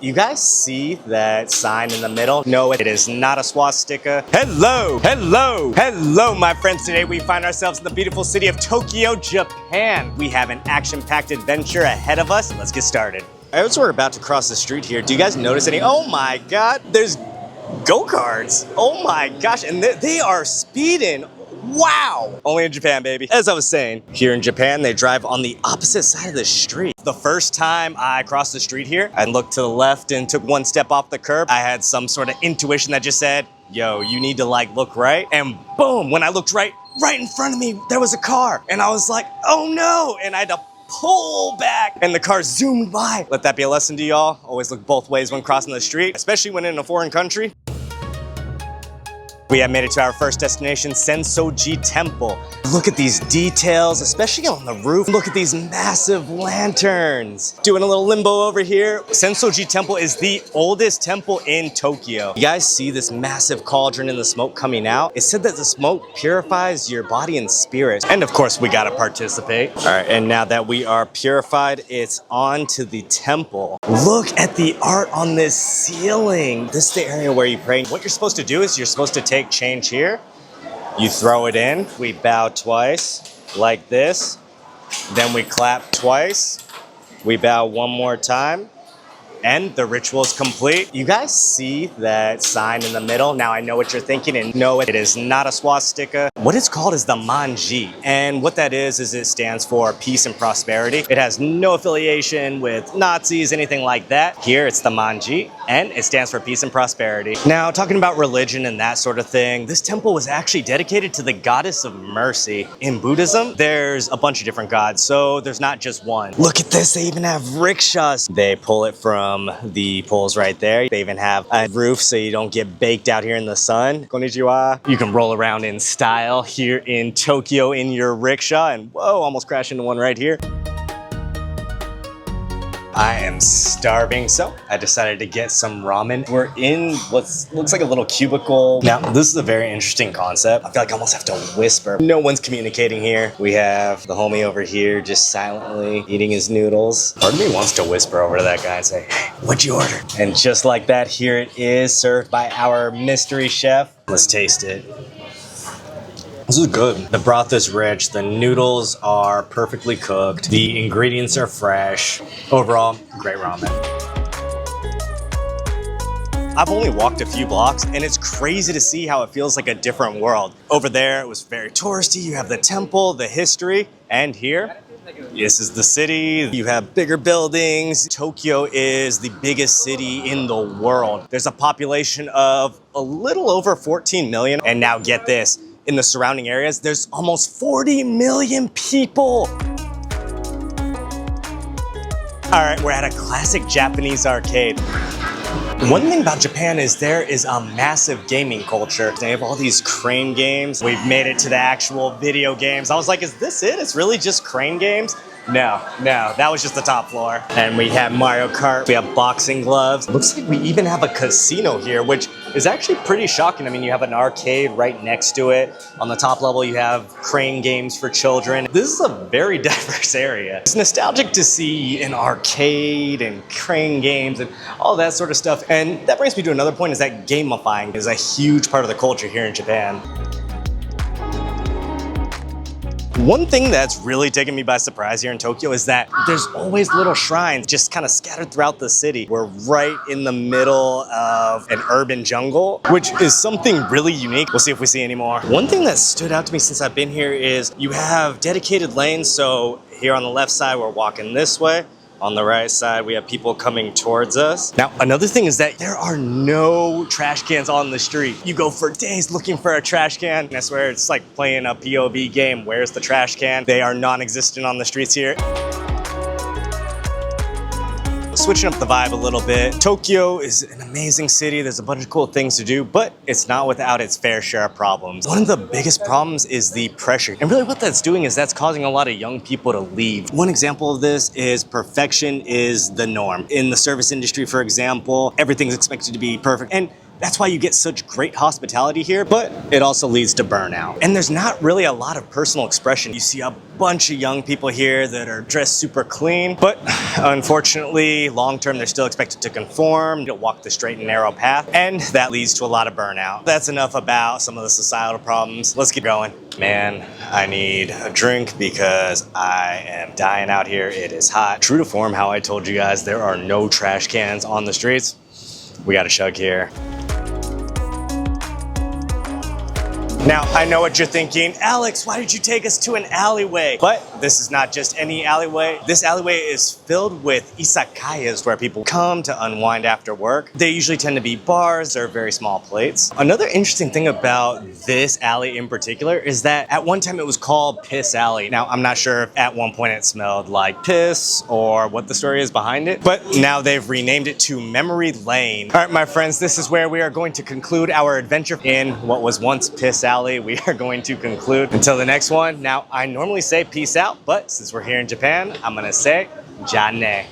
You guys see that sign in the middle? No, it is not a swastika. Hello, my friends. Today we find ourselves in the beautiful city of Tokyo, Japan. We have an action-packed adventure ahead of us. Let's get started. As we're about to cross the street here, do you guys notice any? Oh my God, there's go-karts. Oh my gosh, and they are speeding. Wow! Only in Japan, baby. As I was saying, here in Japan, they drive on the opposite side of the street. The first time I crossed the street here, I looked to the left and took one step off the curb. I had some sort of intuition that just said, yo, you need to look right. And boom, when I looked right in front of me, there was a car. And I was like, oh no! And I had to pull back and the car zoomed by. Let that be a lesson to y'all. Always look both ways when crossing the street, especially when in a foreign country. We have made it to our first destination, Sensoji Temple. Look at these details, especially on the roof. Look at these massive lanterns. Doing a little limbo over here. Sensoji Temple is the oldest temple in Tokyo. You guys see this massive cauldron and the smoke coming out? It said that the smoke purifies your body and spirit. And of course, we gotta participate. All right, and now that we are purified, it's on to the temple. Look at the art on this ceiling. This is the area where you pray. What you're supposed to do is you're supposed to take change here, you throw it in, we bow twice like this, then we clap twice, we bow one more time, and the ritual is complete. You guys see that sign in the middle? Now I know what you're thinking, and no, it is not a swastika. What it's called is the Manji, and what that is it stands for peace and prosperity. It has no affiliation with Nazis, anything like that. Here it's the Manji, and it stands for peace and prosperity. Now, talking about religion and that sort of thing, this temple was actually dedicated to the goddess of mercy. In Buddhism, there's a bunch of different gods, so there's not just one. Look at this, they even have rickshaws. They pull it from the poles right there. They even have a roof so you don't get baked out here in the sun. Konnichiwa. You can roll around in style here in Tokyo in your rickshaw, and whoa, almost crashed into one right here. I am starving, so I decided to get some ramen. We're in what looks like a little cubicle. Now, this is a very interesting concept. I feel like I almost have to whisper. No one's communicating here. We have the homie over here just silently eating his noodles. Part of me wants to whisper over to that guy and say, hey, what'd you order? And just like that, here it is, served by our mystery chef. Let's taste it. This is good. The broth is rich, the noodles are perfectly cooked, the ingredients are fresh. Overall, great ramen. I've only walked a few blocks and it's crazy to see how it feels like a different world. Over there, it was very touristy. You have the temple, the history, and here, this is the city. You have bigger buildings. Tokyo is the biggest city in the world. There's a population of a little over 14 million. And now get this. In the surrounding areas, there's almost 40 million people. All right, we're at a classic Japanese arcade. One thing about Japan is there is a massive gaming culture. They have all these crane games. We've made it to the actual video games. I was like, is this it? It's really just crane games? No, that was just the top floor. And we have Mario Kart, we have boxing gloves. Looks like we even have a casino here, which is actually pretty shocking. I mean, you have an arcade right next to it. On the top level, you have crane games for children. This is a very diverse area. It's nostalgic to see an arcade and crane games and all that sort of stuff. And that brings me to another point, is that gamifying is a huge part of the culture here in Japan. One thing that's really taken me by surprise here in Tokyo is that there's always little shrines just kind of scattered throughout the city. We're right in the middle of an urban jungle, which is something really unique. We'll see if we see any more. One thing that stood out to me since I've been here is you have dedicated lanes. So here on the left side, we're walking this way. On the right side, we have people coming towards us. Now, another thing is that there are no trash cans on the street. You go for days looking for a trash can. And I swear it's like playing a POV game. Where's the trash can? They are non-existent on the streets here. Switching up the vibe a little bit. Tokyo is an amazing city. There's a bunch of cool things to do, but it's not without its fair share of problems. One of the biggest problems is the pressure. And really what that's doing is that's causing a lot of young people to leave. One example of this is perfection is the norm. In the service industry, for example, everything's expected to be perfect. And That's why you get such great hospitality here, but it also leads to burnout. And there's not really a lot of personal expression. You see a bunch of young people here that are dressed super clean, but unfortunately, long term, they're still expected to conform, to walk the straight and narrow path, and that leads to a lot of burnout. That's enough about some of the societal problems. Let's keep going. Man, I need a drink because I am dying out here. It is hot. True to form, how I told you guys, there are no trash cans on the streets. We got a chug here. Now, I know what you're thinking. Alex, why did you take us to an alleyway? But this is not just any alleyway. This alleyway is filled with izakayas where people come to unwind after work. They usually tend to be bars or very small plates. Another interesting thing about this alley in particular is that at one time it was called Piss Alley. Now, I'm not sure if at one point it smelled like piss or what the story is behind it, but now they've renamed it to Memory Lane. All right, my friends, this is where we are going to conclude our adventure in what was once Piss Alley. We are going to conclude until the next one. Now, I normally say peace out, but since we're here in Japan, I'm gonna say ja ne.